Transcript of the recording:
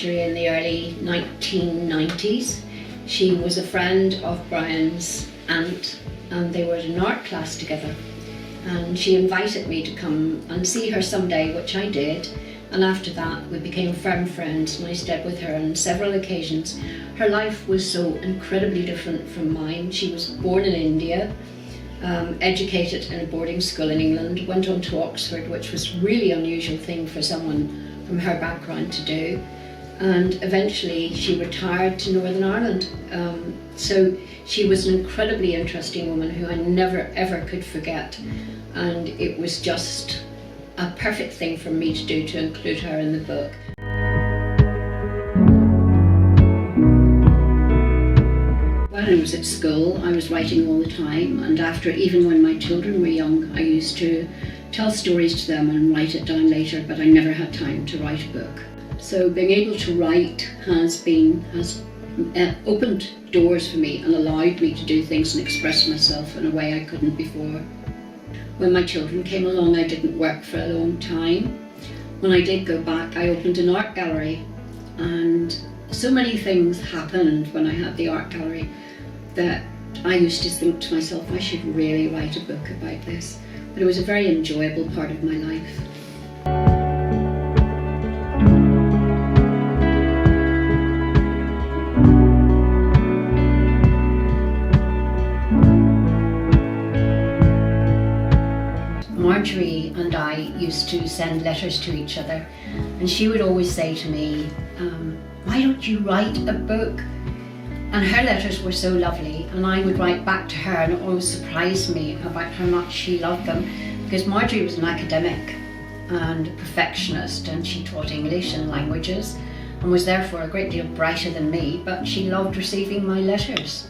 Marjorie in the early 1990s. She was a friend of Brian's aunt and they were in an art class together. And she invited me to come and see her someday, which I did. And after that, we became firm friends and I stayed with her on several occasions. Her life was so incredibly different from mine. She was born in India, educated in a boarding school in England, went on to Oxford, which was a really unusual thing for someone from her background to do. And eventually she retired to Northern Ireland. So she was an incredibly interesting woman who I never ever could forget. And it was just a perfect thing for me to do to include her in the book. When I was at school, I was writing all the time, and even when my children were young, I used to tell stories to them and write it down later, but I never had time to write a book. So being able to write has opened doors for me and allowed me to do things and express myself in a way I couldn't before. When my children came along, I didn't work for a long time. When I did go back, I opened an art gallery, and so many things happened when I had the art gallery that I used to think to myself, I should really write a book about this. But it was a very enjoyable part of my life. Marjorie and I used to send letters to each other, and she would always say to me, why don't you write a book? And her letters were so lovely, and I would write back to her, and it always surprised me about how much she loved them, because Marjorie was an academic and a perfectionist, and she taught English and languages and was therefore a great deal brighter than me, but she loved receiving my letters.